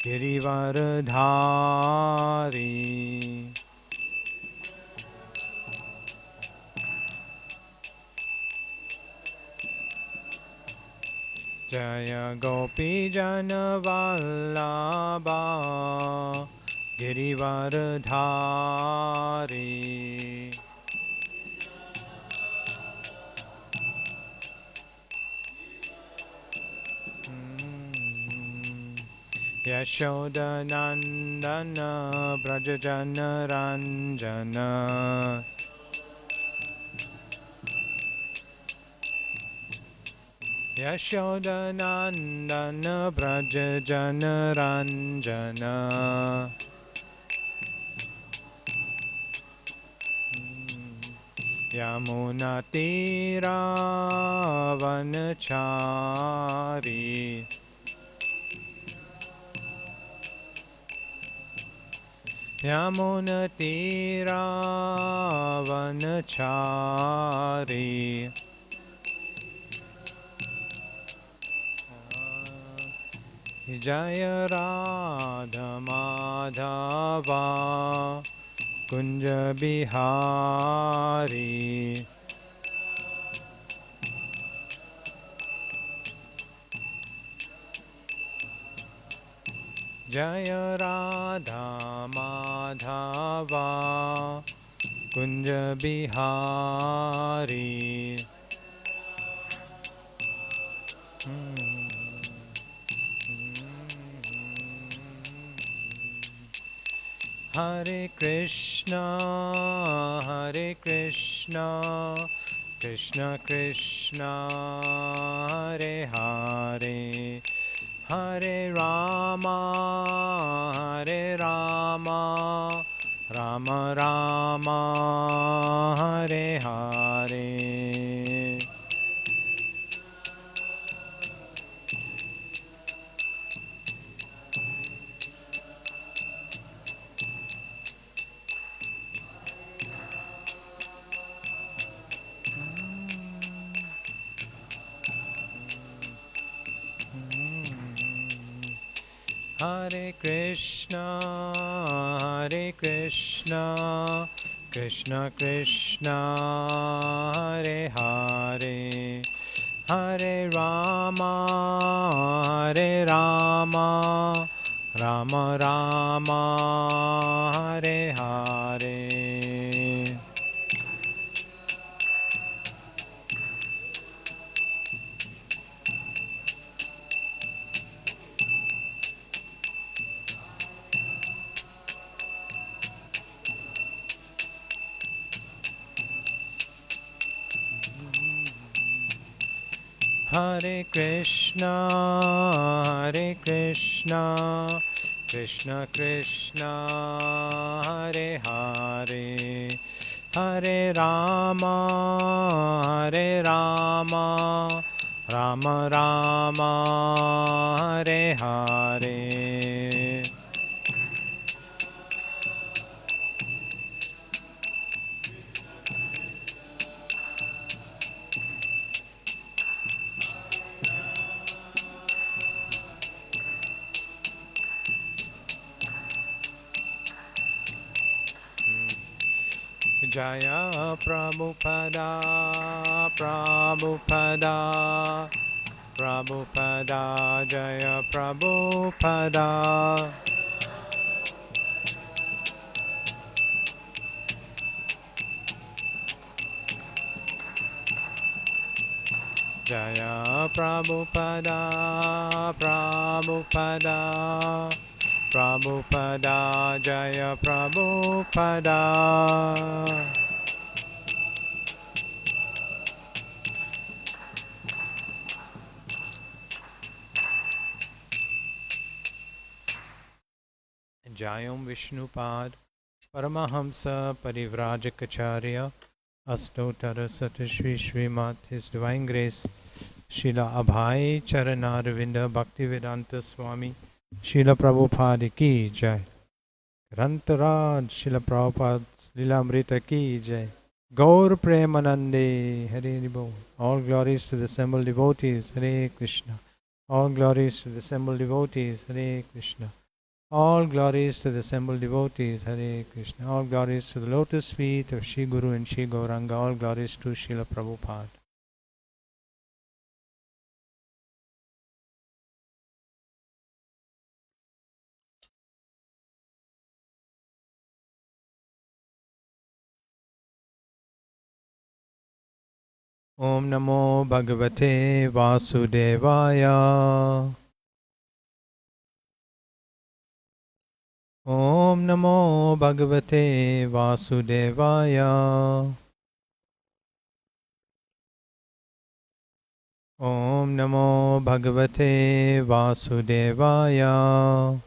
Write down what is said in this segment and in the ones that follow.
Girivaradhari. Jaya Gopi Jana Vallabha Girivaradhari. Yashoda Nandana Brajajana Ranjana. Yashoda Nandana Brajajana Ranjana. Yamuna Tira Vanachari. Yamuna Tira Vanachari. Jaya Radha Madhava Kunja Bihari. Jaya Radha Madhava Kunja Bihari. Hare Krishna, Hare Krishna, Krishna Krishna, Hare Hare, Hare Rama, Hare Rama, Rama Rama, Hare Hare. Hare Krishna, Hare Krishna, Krishna Krishna, Hare Hare, Hare Rama, Hare Rama, Rama Rama, Hare Hare. Hare Krishna, Hare Krishna, Krishna Krishna, Hare Hare, Hare Rama, Hare Rama, Rama Rama, Hare Hare. Jaya Prabhupada, Prabhupada, Prabhupada, Jaya Prabhupada. Jaya Prabhupada, Prabhupada, Prabhupada, Jaya Prabhupada. Jayam Vishnupad, Paramahamsa Parivrajacharya, Astotara Satashri Srimat, His Divine Grace, Srila Abhay Charanarvinda Bhaktivedanta Swami, Srila Prabhupada ki Jai. Grantaraj Srila Prabhupada, lilamrta ki Jai. Gaur Premanande, Hare Bol. All glories to the assembled devotees, Hare Krishna. All glories to the assembled devotees, Hare Krishna. All glories to the assembled devotees. Hare Krishna. All glories to the lotus feet of Shri Guru and Shri Gauranga. All glories to Srila Prabhupada. Om Namo Bhagavate Vasudevaya. Om Namo Bhagavate Vasudevaya. Om Namo Bhagavate Vasudevaya.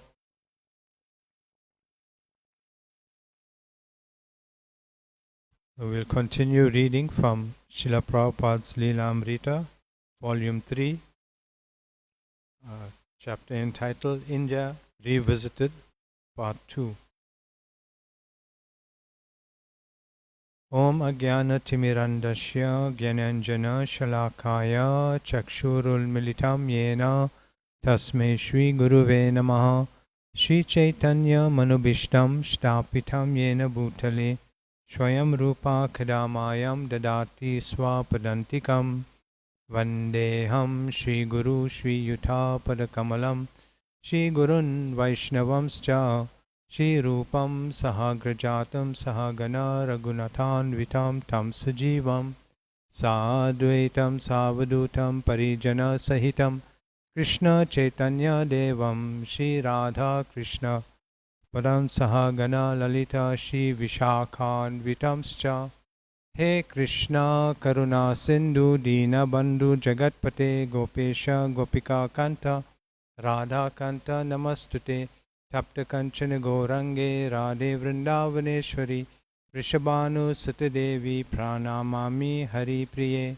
We will continue reading from Srila Prabhupada's Lilamrta, Volume 3, chapter entitled India Revisited, Part 2. Om Ajnana Timirandasya Gyananjana Shalakaya Chakshurul Militam Yena Tasmai Shri Guruve Namaha Shri Chaitanya Manubhishtam Shtapitam Yena Bhutale Swayam Rupa Kadamayam Dadati Swapadantikam Vandeham Shri Guru Shri Yuta Padakamalam Shri Gurun Vaishnavamscha Shri Rupam Sahagrajatam Sahagana Raghunathan Vitam Tam Sajivam Sadvaitam Savadutam Parijana Sahitam Krishna Chaitanya Devam Shri Radha Krishna Padam Sahagana Lalita Shri Vishakhan Vitamscha He Krishna Karuna Sindhu Dina Bandhu Jagatpate Gopesha Gopika Kanta Radha Kanta Namastute Tapta Kanchana Gaurange Radhe Vrindavaneshwari Vrishabhanu Sutadevi Pranamami Hari Priye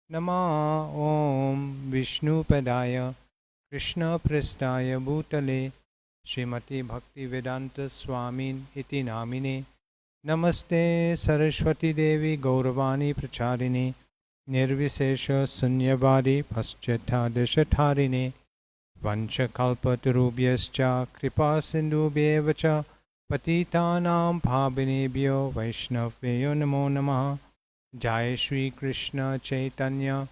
Nama Om Vishnu Padaya Krishna Prestaya Bhutale Srimati Bhakti Vedanta Swamin Iti Namine Namaste Saraswati Devi Gauravani Pracharini Nirvisesha Sunyavadi Paschatha Deshatharine Vanchakalpatarubhyascha Kripa Sindhubhyevacha Patitanam Bhavinebhyo Vaishnavyo Namo Namaha Jai Shri Krishna Chaitanya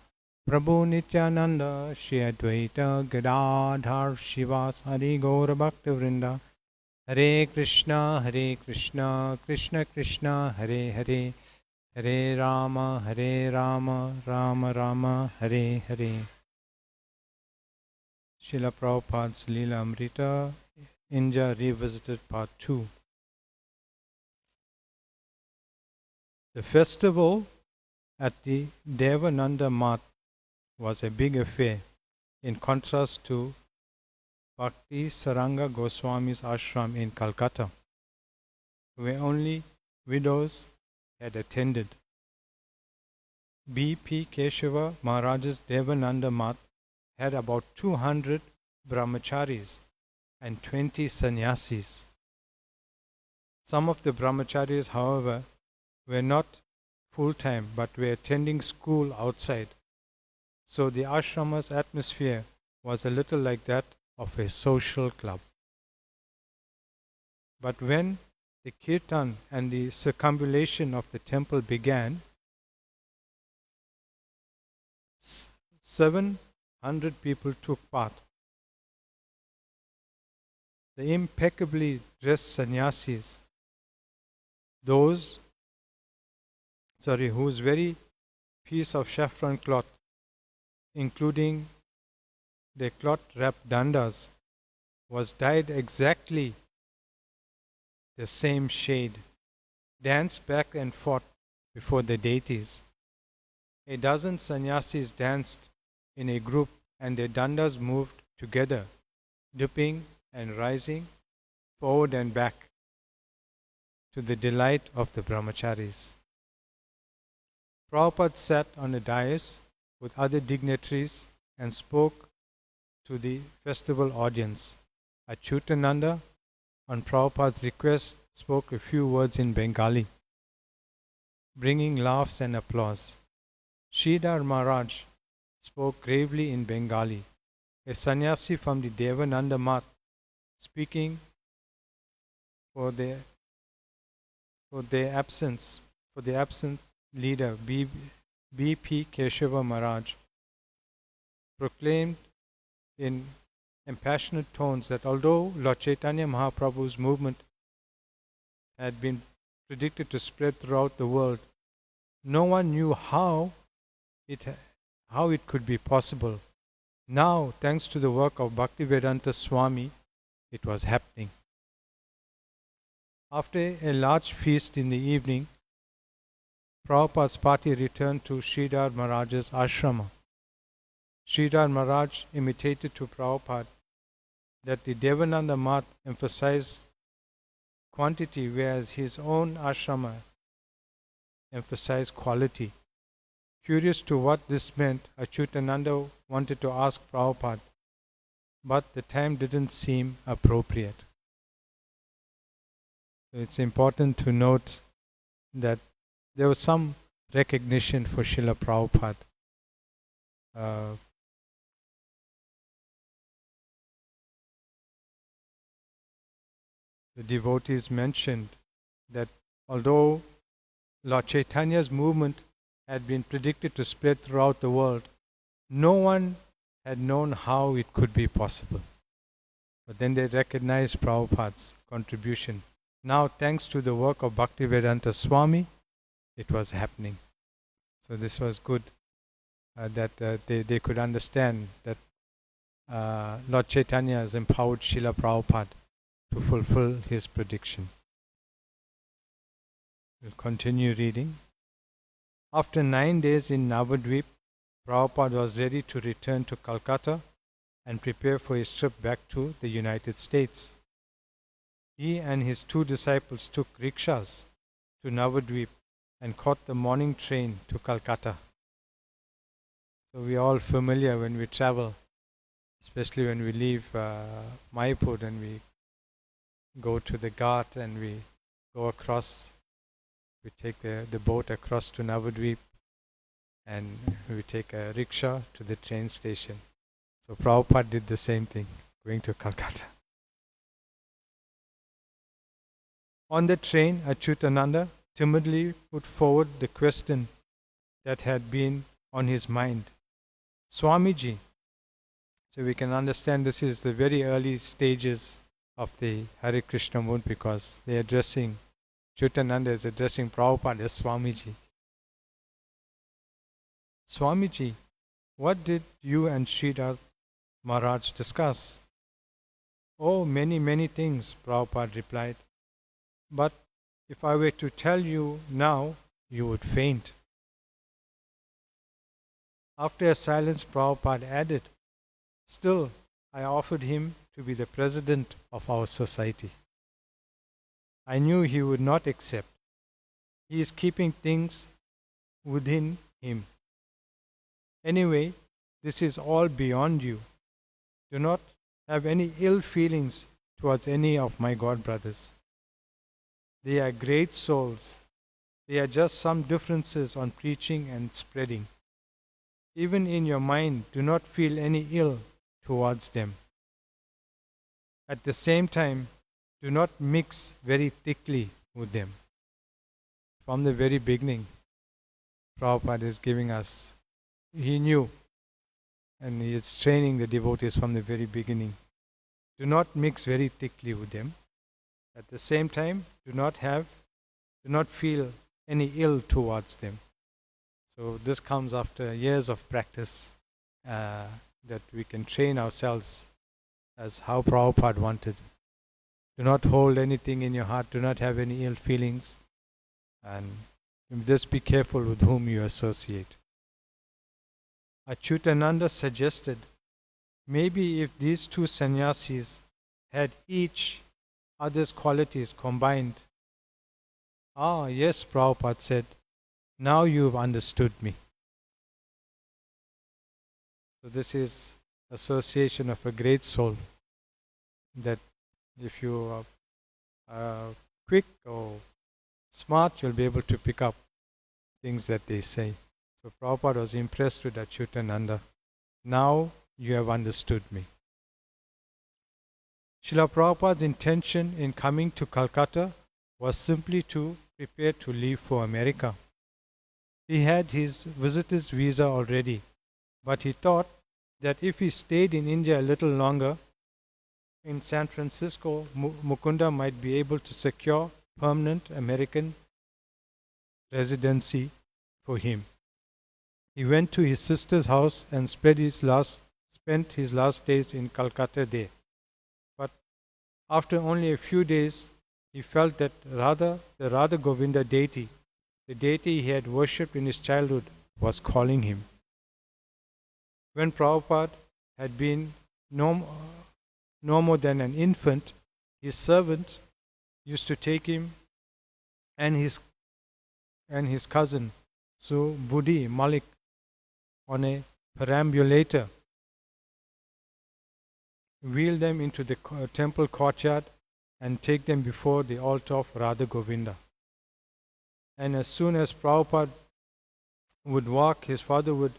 Prabhu Nityananda Shri Advaita Gadadhar Shivas Hari Gaura Bhakta Vrinda Hare Krishna Krishna Krishna Hare Hare Hare Rama Rama Rama Hare Hare. Srila Prabhupada's Lilamrta, India Revisited, Part 2. The festival at the Devananda Math was a big affair in contrast to Bhakti Saranga Goswami's ashram in Calcutta, where only widows had attended. B.P. Keshava Maharaj's Devananda Math had about 200 brahmacharis and 20 sannyasis. Some of the brahmacharis, however, were not full-time but were attending school outside, so the ashrama's atmosphere was a little like that of a social club. But when the kirtan and the circumambulation of the temple began, 700 people took part. The impeccably dressed sannyasis, whose very piece of saffron cloth, including their cloth-wrapped dandas, was dyed exactly the same shade, danced back and forth before the deities. A dozen sannyasis danced in a group and their dandas moved together, dipping and rising forward and back to the delight of the brahmacharis. Prabhupada sat on a dais with other dignitaries and spoke to the festival audience. Achyutananda, on Prabhupada's request, spoke a few words in Bengali, bringing laughs and applause. Sridhar Maharaj spoke gravely in Bengali. A sannyasi from the Devananda Math, speaking for their absence, for the absent leader B.P. Keshava Maharaj proclaimed in impassioned tones that although Lord Chaitanya Mahaprabhu's movement had been predicted to spread throughout the world, no one knew how it could be possible. Now, thanks to the work of Bhaktivedanta Swami, it was happening. After a large feast in the evening, Prabhupada's party returned to Sridhar Maharaj's ashrama. Sridhar Maharaj imitated to Prabhupada that the Devananda Math emphasized quantity, whereas his own ashrama emphasized quality. Curious to what this meant, Achyutananda wanted to ask Prabhupada, but the time didn't seem appropriate. So it's important to note that there was some recognition for Srila Prabhupada. The devotees mentioned that although Lord Chaitanya's movement had been predicted to spread throughout the world, no one had known how it could be possible. But then they recognized Prabhupada's contribution. Now, thanks to the work of Bhaktivedanta Swami, it was happening. So this was good that they could understand that Lord Chaitanya has empowered Srila Prabhupada to fulfill his prediction. We'll continue reading. After 9 days in Navadvip, Prabhupada was ready to return to Calcutta and prepare for his trip back to the United States. He and his 2 disciples took rickshaws to Navadvip and caught the morning train to Calcutta. So we are all familiar when we travel, especially when we leave Mayapur and we go to the Ghat and we go across, we take the boat across to Navadvip and we take a rickshaw to the train station. So Prabhupada did the same thing, going to Calcutta. On the train, Achyutananda timidly put forward the question that had been on his mind. Swamiji, so we can understand this is the very early stages of the Hare Krishna movement, because they are addressing, Achyutananda is addressing Prabhupada as Swamiji. Swamiji, what did you and Sridhar Maharaj discuss? Oh, many, many things, Prabhupada replied. But if I were to tell you now, you would faint. After a silence, Prabhupada added, still, I offered him to be the president of our society. I knew he would not accept. He is keeping things within him. Anyway, this is all beyond you. Do not have any ill feelings towards any of my God brothers. They are great souls. They are just some differences on preaching and spreading. Even in your mind, do not feel any ill towards them. At the same time, do not mix very thickly with them. From the very beginning, Prabhupada is giving us, he knew, and he is training the devotees from the very beginning. Do not mix very thickly with them. At the same time, do not feel any ill towards them. So this comes after years of practice, that we can train ourselves as how Prabhupada wanted. Do not hold anything in your heart, do not have any ill feelings, and just be careful with whom you associate. Achyutananda suggested, maybe if these 2 sannyasis had each other's qualities combined. Ah, yes, Prabhupada said, now you've understood me. So this is association of a great soul, that if you are quick or smart, you'll be able to pick up things that they say. So Prabhupada was impressed with Achyutananda. Now you have understood me. Srila Prabhupada's intention in coming to Calcutta was simply to prepare to leave for America. He had his visitor's visa already, but he thought that if he stayed in India a little longer, in San Francisco, Mukunda might be able to secure permanent American residency for him. He went to his sister's house and spent his last days in Calcutta there. But after only a few days, he felt that the Radha Govinda deity, the deity he had worshipped in his childhood, was calling him. When Prabhupada had been no more than an infant, his servant used to take him and his cousin, so Buddhi Malik, on a perambulator, wheel them into the temple courtyard and take them before the altar of Radha Govinda. And as soon as Prabhupada would walk, his father would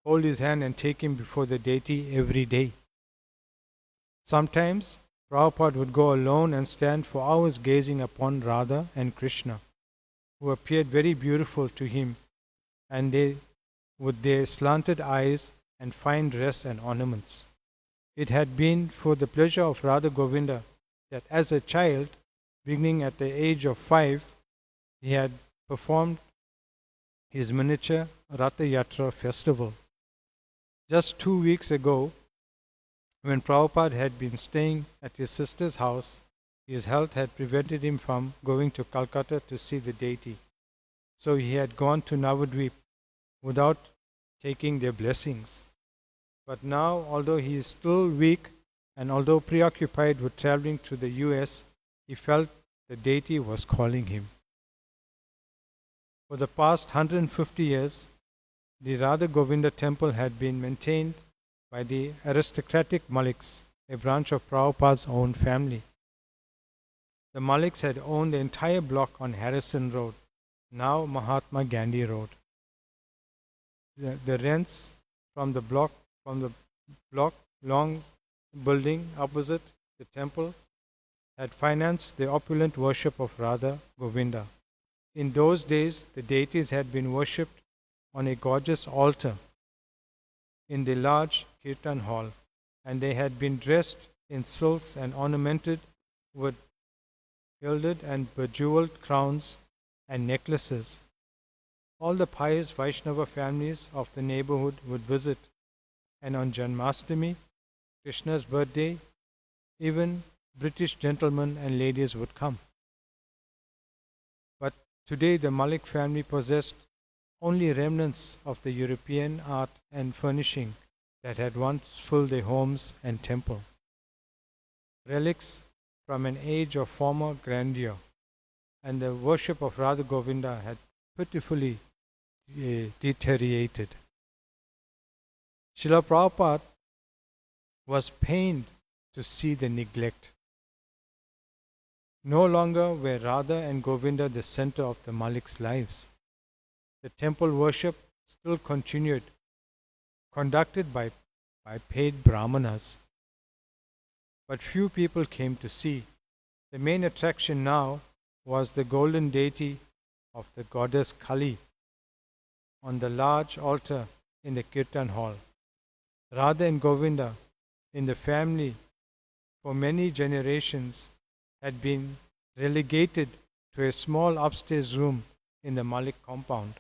hold his hand and take him before the deity every day. Sometimes Prabhupada would go alone and stand for hours gazing upon Radha and Krishna, who appeared very beautiful to him, and they with their slanted eyes and fine dress and ornaments. It had been for the pleasure of Radha Govinda that as a child, beginning at the age of 5, he had performed his miniature Ratha Yatra festival. Just 2 weeks ago, when Prabhupada had been staying at his sister's house, his health had prevented him from going to Calcutta to see the deity. So he had gone to Navadvip without taking their blessings. But now, although he is still weak and although preoccupied with traveling to the US, he felt the deity was calling him. For the past 150 years, the Radha Govinda temple had been maintained by the aristocratic Maliks, a branch of Prabhupada's own family. The Maliks had owned the entire block on Harrison Road, now Mahatma Gandhi Road. The rents from the block long building opposite the temple had financed the opulent worship of Radha Govinda. In those days, the deities had been worshipped on a gorgeous altar in the large kirtan hall, and they had been dressed in silks and ornamented with gilded and bejeweled crowns and necklaces. All the pious Vaishnava families of the neighborhood would visit, and on Janmashtami, Krishna's birthday, even British gentlemen and ladies would come. But today the Malik family possessed only remnants of the European art and furnishing that had once filled their homes and temple. Relics from an age of former grandeur, and the worship of Radha Govinda had pitifully deteriorated. Srila Prabhupada was pained to see the neglect. No longer were Radha and Govinda the center of the Malik's lives. The temple worship still continued, conducted by paid brahmanas. But few people came to see. The main attraction now was the golden deity of the goddess Kali on the large altar in the kirtan hall. Radha and Govinda in the family for many generations had been relegated to a small upstairs room in the Malik compound.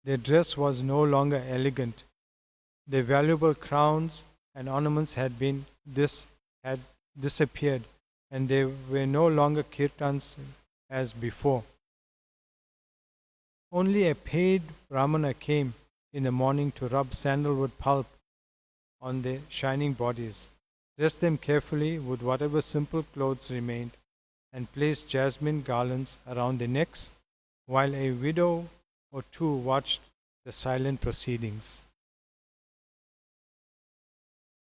Their dress was no longer elegant. Their valuable crowns and ornaments had disappeared, and they were no longer kirtans as before. Only a paid brahmana came in the morning to rub sandalwood pulp on their shining bodies, dress them carefully with whatever simple clothes remained, and place jasmine garlands around their necks, while a widow or two watched the silent proceedings.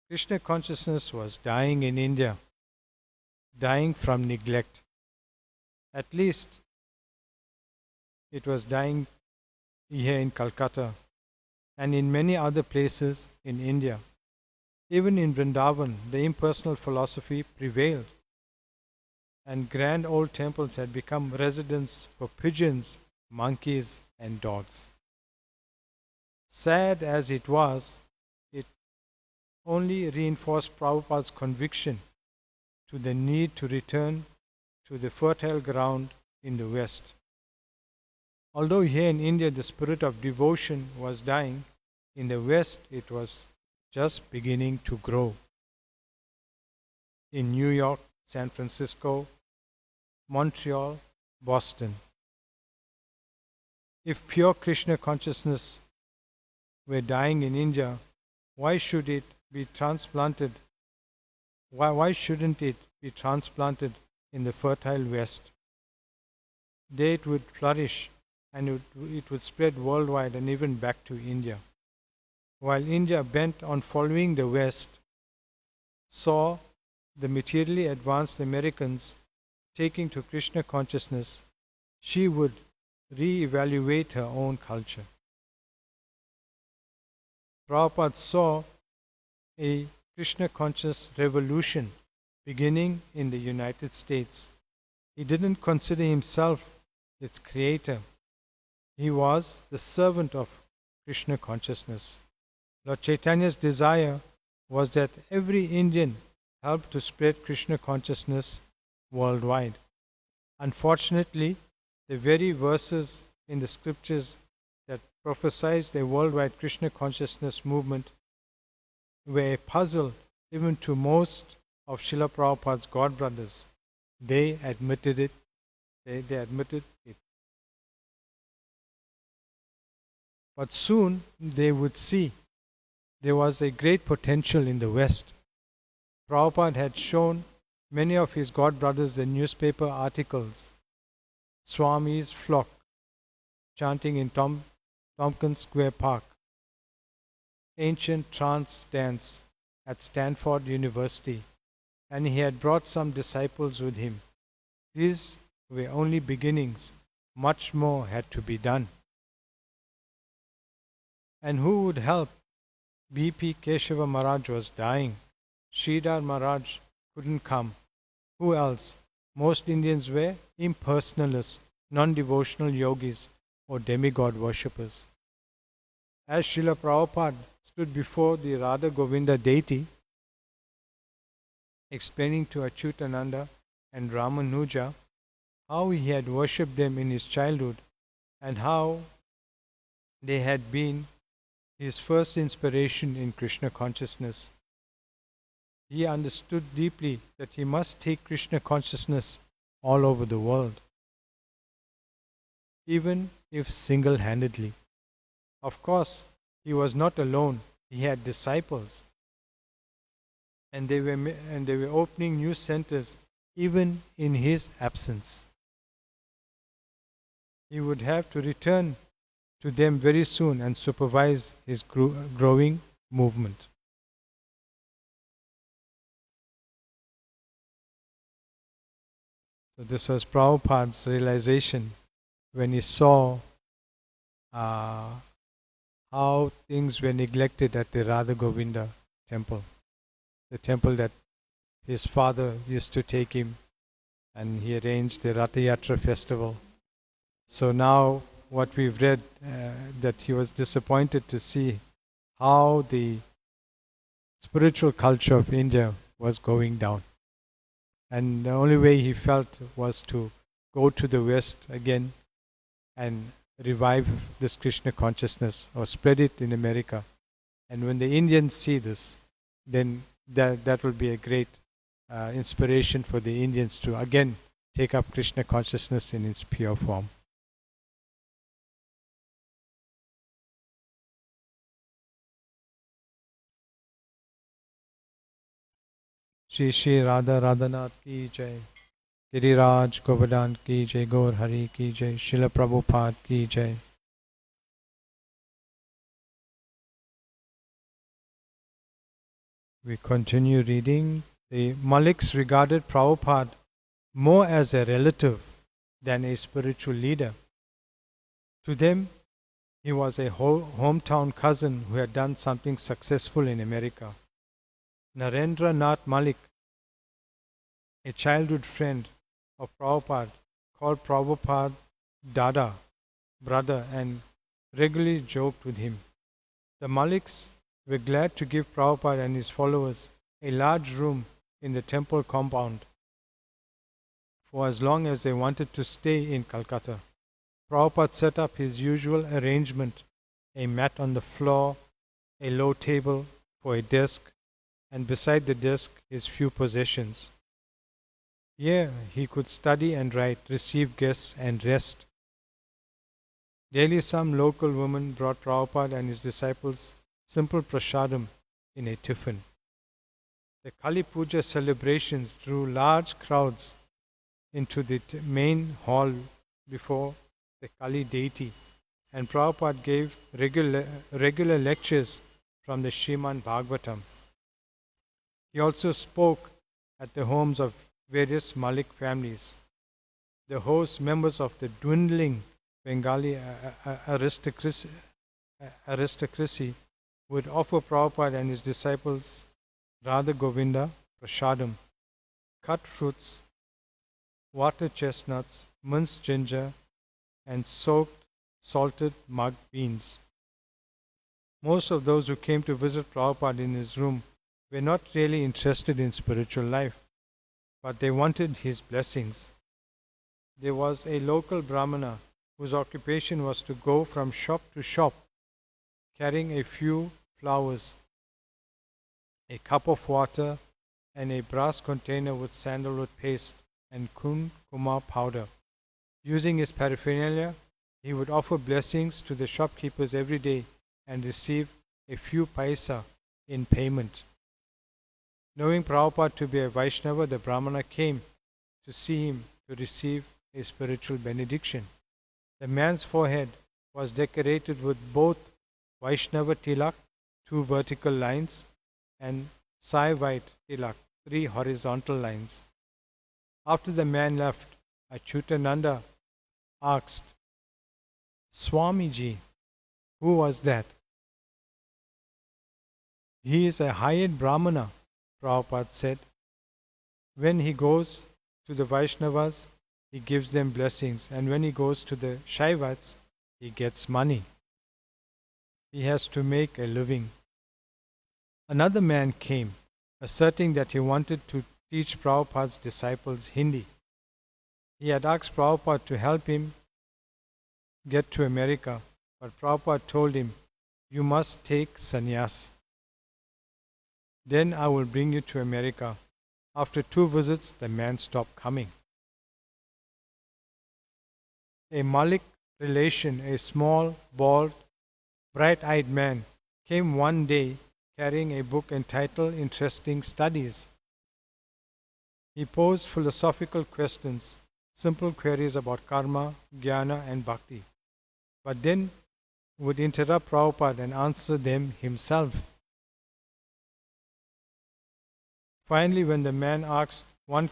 Krishna consciousness was dying in India, dying from neglect. At least it was dying here in Calcutta and in many other places in India. Even in Vrindavan, the impersonal philosophy prevailed, and grand old temples had become residence for pigeons, monkeys, and dogs. Sad as it was, it only reinforced Prabhupada's conviction to the need to return to the fertile ground in the West. Although here in India the spirit of devotion was dying, in the West it was just beginning to grow. In New York, San Francisco, Montreal, Boston. If pure Krishna consciousness were dying in India, why should it be transplanted? Why shouldn't it be transplanted in the fertile West? There it would flourish, and it would spread worldwide and even back to India. While India, bent on following the West, saw the materially advanced Americans taking to Krishna consciousness, she would re-evaluate her own culture. Prabhupada saw a Krishna conscious revolution beginning in the United States. He didn't consider himself its creator. He was the servant of Krishna consciousness. Lord Chaitanya's desire was that every Indian help to spread Krishna consciousness worldwide. Unfortunately, the very verses in the scriptures that prophesied a worldwide Krishna consciousness movement were a puzzle even to most of Srila Prabhupada's God brothers. They admitted it. They admitted it. But soon they would see there was a great potential in the West. Prabhupada had shown many of his God brothers the newspaper articles, Swami's flock chanting in Tompkins Square Park, ancient trance dance at Stanford University, and he had brought some disciples with him. These were only beginnings. Much more had to be done. And who would help? B.P. Keshava Maharaj was dying. Sridhar Maharaj couldn't come. Who else? Most Indians were impersonalists, non-devotional yogis, or demigod worshippers. As Srila Prabhupada stood before the Radha Govinda deity, explaining to Achyutananda and Ramanuja how he had worshipped them in his childhood and how they had been his first inspiration in Krishna consciousness, he understood deeply that he must take Krishna consciousness all over the world, even if single-handedly. Of course, he was not alone. He had disciples, and they were opening new centers even in his absence. He would have to return to them very soon and supervise his growing movement. So this was Prabhupada's realization when he saw how things were neglected at the Radha Govinda temple, the temple that his father used to take him, and he arranged the Ratha Yatra festival. So now what we've read, that he was disappointed to see how the spiritual culture of India was going down. And the only way he felt was to go to the West again and revive this Krishna consciousness or spread it in America. And when the Indians see this, then that will be a great inspiration for the Indians to again take up Krishna consciousness in its pure form. Shri Shri Radha Radhanath ki jai, Giriraj Govardhan ki jai, Gaur Hari ki jai, Srila Prabhupada ki jai. We continue reading. The Maliks regarded Prabhupada more as a relative than a spiritual leader. To them, he was a hometown cousin who had done something successful in America. Narendra Nath Malik, a childhood friend of Prabhupada, called Prabhupada Dada, brother, and regularly joked with him. The Maliks were glad to give Prabhupada and his followers a large room in the temple compound for as long as they wanted to stay in Calcutta. Prabhupada set up his usual arrangement: a mat on the floor, a low table for a desk, and beside the desk his few possessions. Here he could study and write, receive guests, and rest. Daily some local woman brought Prabhupada and his disciples simple prasadam in a tiffin. The Kali Puja celebrations drew large crowds into the main hall before the Kali deity, and Prabhupada gave regular lectures from the Srimad Bhagavatam. He also spoke at the homes of various Malik families. The host members of the dwindling Bengali aristocracy would offer Prabhupada and his disciples Radha Govinda prasadam, cut fruits, water chestnuts, minced ginger, and soaked salted mung beans. Most of those who came to visit Prabhupada in his room were not really interested in spiritual life, but they wanted his blessings. There was a local Brahmana whose occupation was to go from shop to shop carrying a few flowers, a cup of water, and a brass container with sandalwood paste and kumar powder. Using his paraphernalia, he would offer blessings to the shopkeepers every day and receive a few paisa in payment. Knowing Prabhupada to be a Vaishnava, the Brahmana came to see him to receive a spiritual benediction. The man's forehead was decorated with both Vaishnava tilak, 2 vertical lines, and Sai White tilak, 3 horizontal lines. After the man left, Achyutananda asked, "Swamiji, who was that?" "He is a hired Brahmana," Prabhupada said. "When he goes to the Vaishnavas, he gives them blessings, and when he goes to the Shaivats, he gets money. He has to make a living." Another man came, asserting that he wanted to teach Prabhupada's disciples Hindi. He had asked Prabhupada to help him get to America, but Prabhupada told him, "You must take sannyas. Then I will bring you to America." After 2 visits, the man stopped coming. A Malik relation, a small, bald, bright-eyed man, came one day carrying a book entitled Interesting Studies. He posed philosophical questions, simple queries about karma, jnana, and bhakti, but then would interrupt Prabhupada and answer them himself. Finally, when the man asked one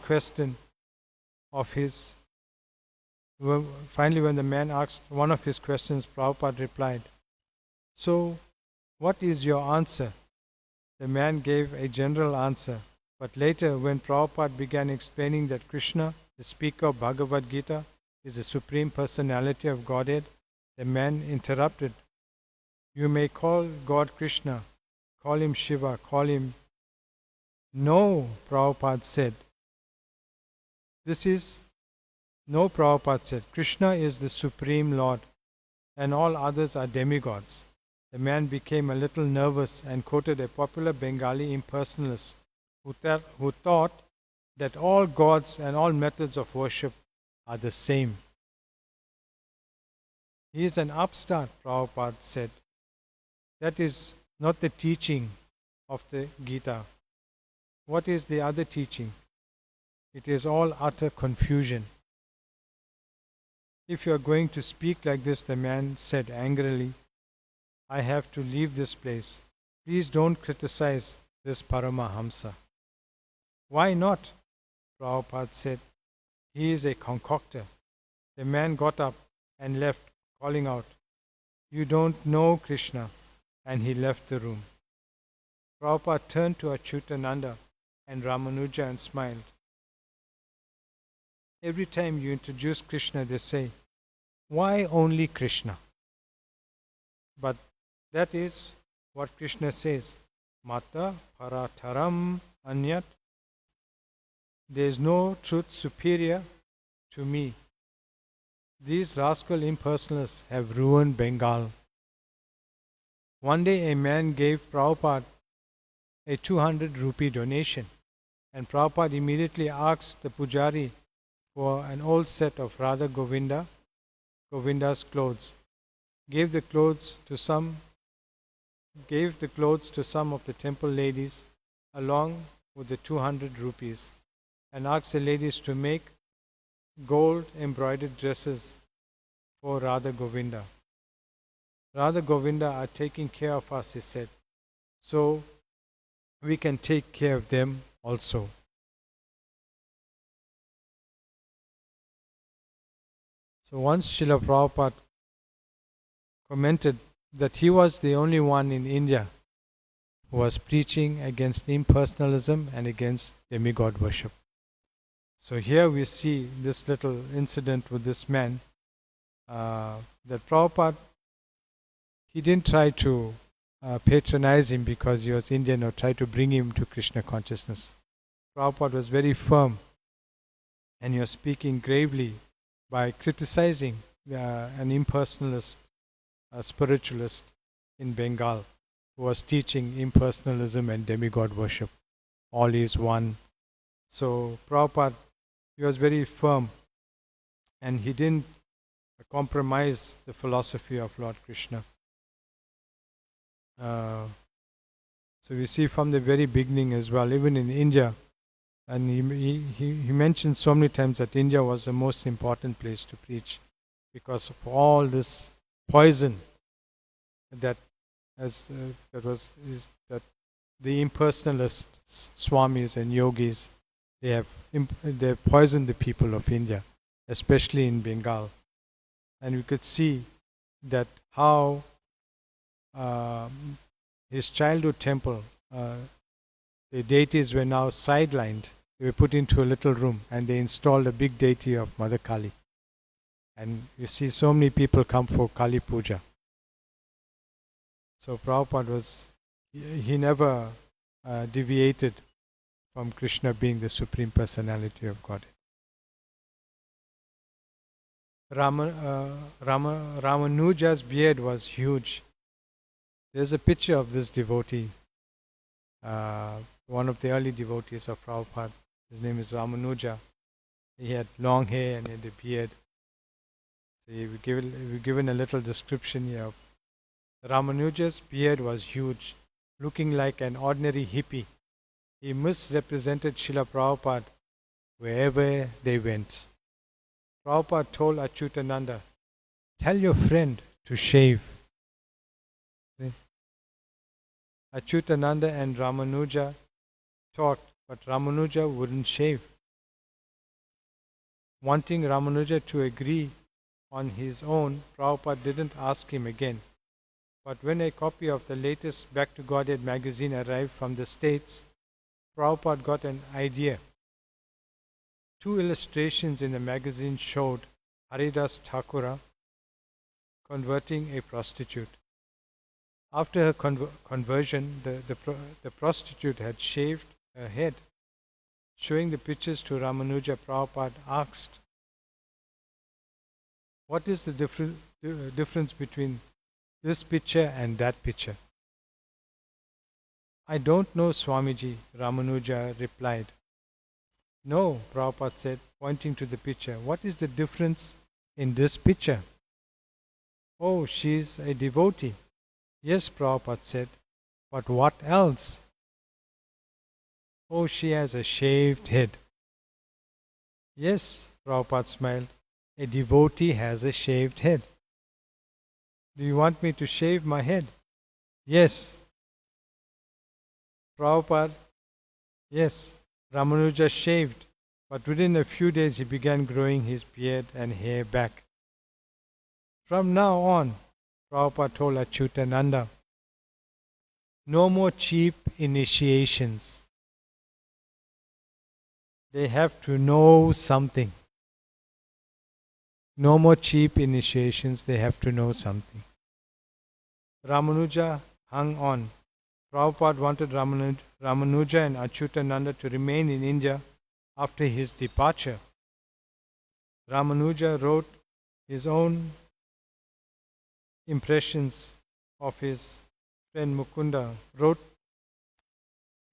of his questions, Prabhupada replied, "So, what is your answer?" The man gave a general answer, but later when Prabhupada began explaining that Krishna, the speaker of Bhagavad Gita, is the Supreme Personality of Godhead, the man interrupted, "You may call God Krishna, call him Shiva, call him..." "No," Prabhupada said. "Krishna is the Supreme Lord, and all others are demigods." The man became a little nervous and quoted a popular Bengali impersonalist who thought that all gods and all methods of worship are the same. "He is an upstart," Prabhupada said. "That is not the teaching of the Gita. What is the other teaching? It is all utter confusion." "If you are going to speak like this," the man said angrily, "I have to leave this place. Please don't criticize this Paramahamsa." "Why not?" Prabhupada said. "He is a concoctor." The man got up and left, calling out, "You don't know Krishna," and he left the room. Prabhupada turned to Achyutananda and Ramanuja and smiled. Every time you introduce Krishna, they say, why only Krishna? But that is what Krishna says, Mata Parataram Anyat. There is no truth superior to me. These rascal impersonalists have ruined Bengal. One day a man gave Prabhupada a 200 rupee donation, and Prabhupada immediately asked the pujari for an old set of Radha Govinda's clothes, gave the clothes to some of the temple ladies along with the 200 rupees, and asked the ladies to make gold embroidered dresses for Radha Govinda. Radha Govinda are taking care of us, he said, so we can take care of them also. So once Srila Prabhupada commented that he was the only one in India who was preaching against impersonalism and against demigod worship. So here we see this little incident with this man, that Prabhupada, he didn't try to patronize him because he was Indian or try to bring him to Krishna consciousness. Prabhupada was very firm, and he was speaking gravely by criticizing an impersonalist, a spiritualist in Bengal who was teaching impersonalism and demigod worship. All is one. So Prabhupada, he was very firm, and he didn't compromise the philosophy of Lord Krishna. So we see from the very beginning as well, even in India, and he mentioned so many times that India was the most important place to preach because of all this poison that that the impersonalist swamis and yogis, they have poisoned the people of India, especially in Bengal. And we could see that how his childhood temple, the deities were now sidelined. They were put into a little room, and they installed a big deity of Mother Kali. And you see so many people come for Kali Puja. So Prabhupada he never deviated from Krishna being the Supreme Personality of Godhead. Ramanuja's beard was huge. There's a picture of this devotee, one of the early devotees of Prabhupada. His name is Ramanuja. He had long hair and he had a beard. So we've given a little description here. Ramanuja's beard was huge, looking like an ordinary hippie. He misrepresented Srila Prabhupada wherever they went. Prabhupada told Achyutananda, tell your friend to shave. Achyutananda and Ramanuja talked, but Ramanuja wouldn't shave. Wanting Ramanuja to agree on his own, Prabhupada didn't ask him again. But when a copy of the latest Back to Godhead magazine arrived from the States, Prabhupada got an idea. 2 illustrations in the magazine showed Haridas Thakura converting a prostitute. After her conversion, the prostitute had shaved her head. Showing the pictures to Ramanuja, Prabhupada asked, what is the difference between this picture and that picture? I don't know, Swamiji, Ramanuja replied. No, Prabhupada said, pointing to the picture. What is the difference in this picture? Oh, she's a devotee. Yes, Prabhupada said, but what else? Oh, she has a shaved head. Yes, Prabhupada smiled, a devotee has a shaved head. Do you want me to shave my head? Yes. Prabhupada, yes, Ramanuja shaved, but within a few days he began growing his beard and hair back. From now on, Prabhupada told Achyutananda, No more cheap initiations. They have to know something. No more cheap initiations, they have to know something. Ramanuja hung on. Prabhupada wanted Ramanuja and Achyutananda to remain in India after his departure. Ramanuja wrote his own impressions of his friend Mukunda, wrote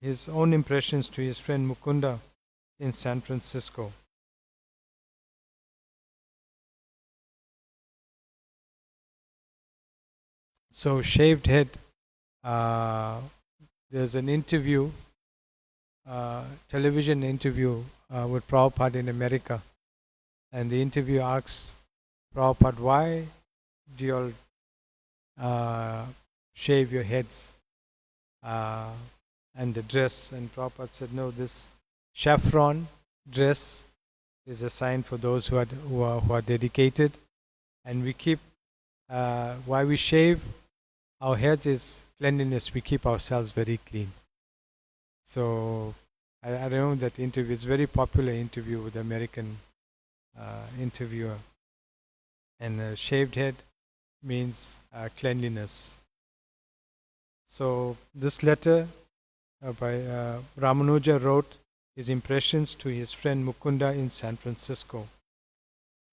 his own impressions to his friend Mukunda in San Francisco. So, shaved head, there's an interview, television interview with Prabhupada in America. And the interviewer asks Prabhupada, why do you all shave your heads and the dress? And Prabhupada said, no, this saffron dress is a sign for those who are dedicated. And we keep, why we shave our heads is cleanliness. We keep ourselves very clean. So I know that interview. It's a very popular interview with the American interviewer. And shaved head means cleanliness. So this letter by Ramanuja wrote his impressions to his friend Mukunda in San Francisco.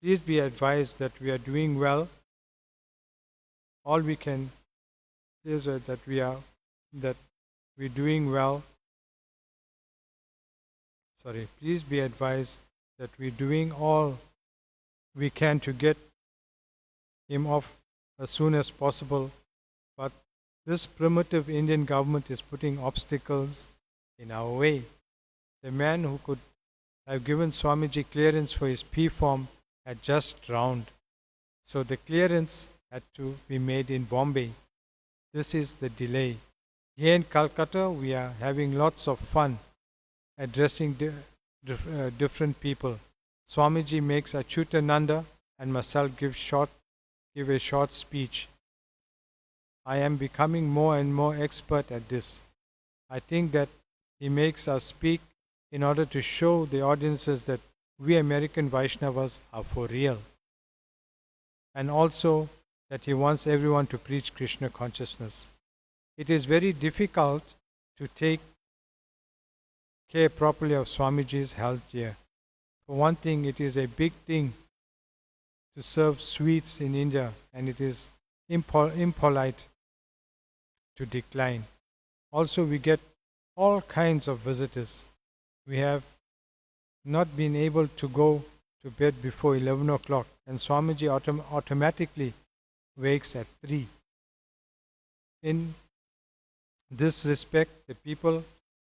Please be advised that we are doing well. All we can is that we're doing well. Sorry, please be advised that we're doing all we can to get him off as soon as possible. But this primitive Indian government is putting obstacles in our way. The man who could have given Swamiji clearance for his P form had just drowned. So the clearance had to be made in Bombay. This is the delay. Here in Calcutta, we are having lots of fun addressing different people. Swamiji makes Achyutananda and myself give a short speech. I am becoming more and more expert at this. I think that he makes us speak in order to show the audiences that we American Vaishnavas are for real. And also that he wants everyone to preach Krishna consciousness. It is very difficult to take care properly of Swamiji's health here. For one thing, it is a big thing to serve sweets in India, and it is impolite to decline. Also, we get all kinds of visitors. We have not been able to go to bed before 11 o'clock, and Swamiji automatically wakes at 3. In this respect, the people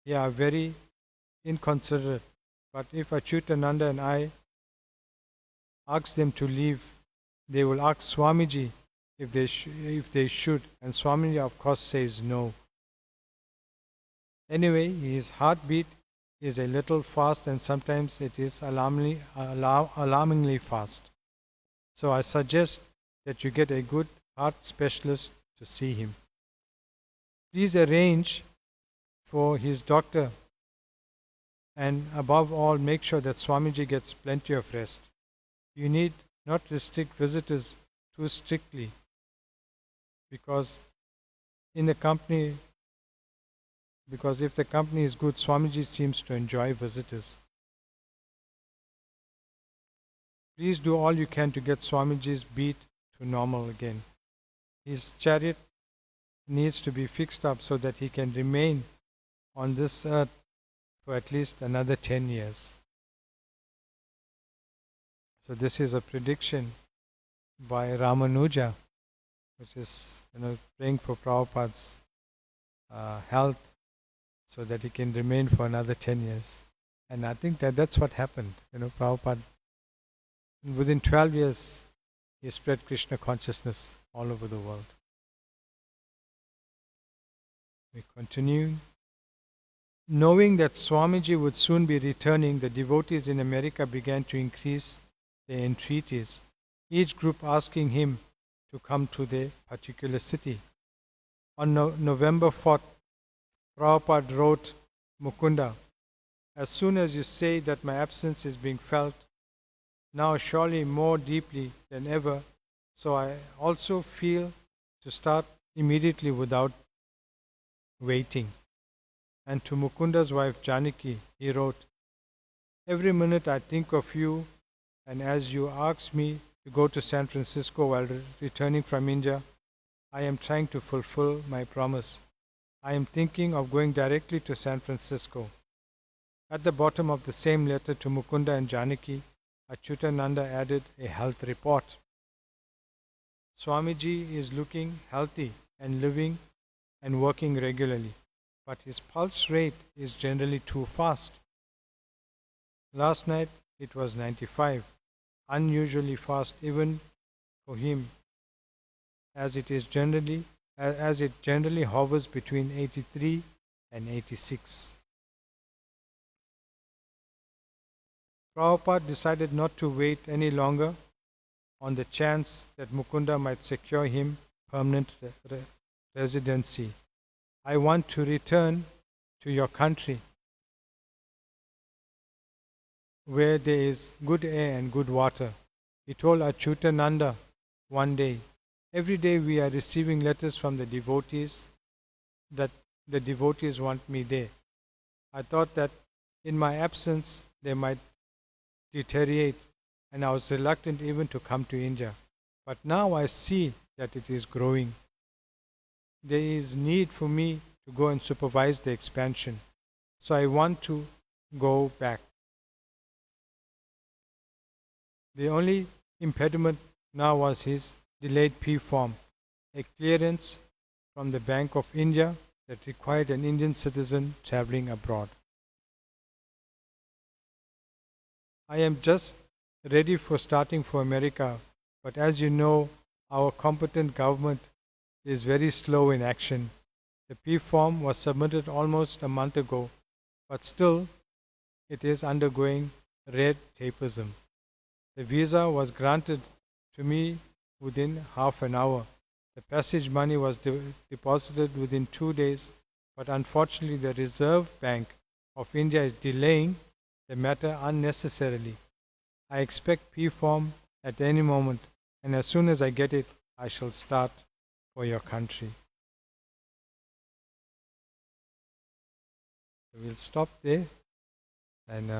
here are very inconsiderate. But if Achyutananda and I ask them to leave, they will ask Swamiji if they should, and Swamiji of course says no. Anyway, his heartbeat is a little fast, and sometimes it is alarmingly fast. So I suggest that you get a good heart specialist to see him. Please arrange for his doctor, and above all, make sure that Swamiji gets plenty of rest. You need not restrict visitors too strictly, because if the company is good, Swamiji seems to enjoy visitors. Please do all you can to get Swamiji's beat to normal again. His chariot needs to be fixed up so that he can remain on this earth for at least another 10 years. So this is a prediction by Ramanuja, which is praying for Prabhupada's health so that he can remain for another 10 years. And I think that's what happened. Prabhupada, within 12 years, he spread Krishna consciousness all over the world. We continue. Knowing that Swamiji would soon be returning, the devotees in America began to increase their entreaties, each group asking him to come to their particular city. On November 4th, Prabhupada wrote, Mukunda, as soon as you say that my absence is being felt, now surely more deeply than ever, so I also feel to start immediately without waiting. And to Mukunda's wife Janaki, he wrote, every minute I think of you, and as you ask me to go to San Francisco while returning from India, I am trying to fulfill my promise. I am thinking of going directly to San Francisco. At the bottom of the same letter to Mukunda and Janaki, Achyutananda added a health report. Swamiji is looking healthy and living and working regularly, but his pulse rate is generally too fast. Last night it was 95, unusually fast even for him, as it generally hovers between 83 and 86. Prabhupada decided not to wait any longer on the chance that Mukunda might secure him permanent residency. I want to return to your country where there is good air and good water. He told Achyutananda one day, every day we are receiving letters from the devotees that the devotees want me there. I thought that in my absence they might deteriorate, and I was reluctant even to come to India. But now I see that it is growing. There is need for me to go and supervise the expansion. So I want to go back. The only impediment now was his delayed P-form, a clearance from the Bank of India that required an Indian citizen travelling abroad. I am just ready for starting for America, but as you know, our competent government is very slow in action. The P-form was submitted almost a month ago, but still it is undergoing red tapeism. The visa was granted to me within half an hour. The passage money was deposited within 2 days, but unfortunately the Reserve Bank of India is delaying the matter unnecessarily. I expect P-form at any moment, and as soon as I get it, I shall start for your country. We'll stop there, and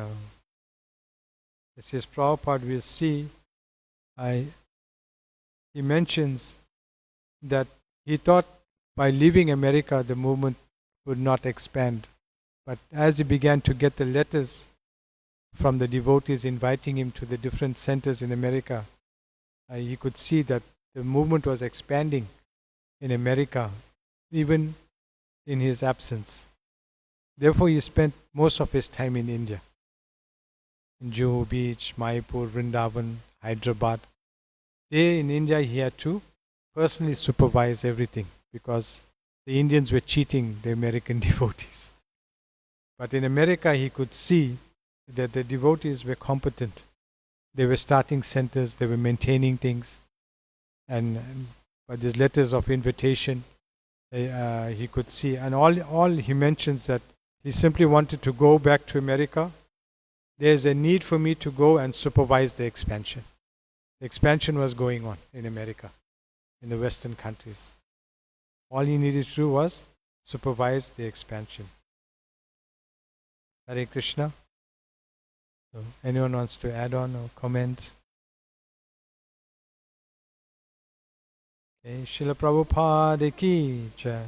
this is Prabhupada. We'll see. He mentions that he thought by leaving America the movement would not expand, but as he began to get the letters from the devotees inviting him to the different centers in America, he could see that the movement was expanding in America, even in his absence. Therefore, he spent most of his time in India, in Juhu Beach, Mayapur, Vrindavan, Hyderabad. There in India, he had to personally supervise everything because the Indians were cheating the American devotees. But in America, he could see that the devotees were competent. They were starting centers, they were maintaining things, and by these letters of invitation, he could see. And all he mentions that he simply wanted to go back to America. There's a need for me to go and supervise the expansion. The expansion was going on in America, in the Western countries. All he needed to do was supervise the expansion. Hare Krishna. So anyone wants to add on or comment? Okay, Srila Prabhupada ki jai.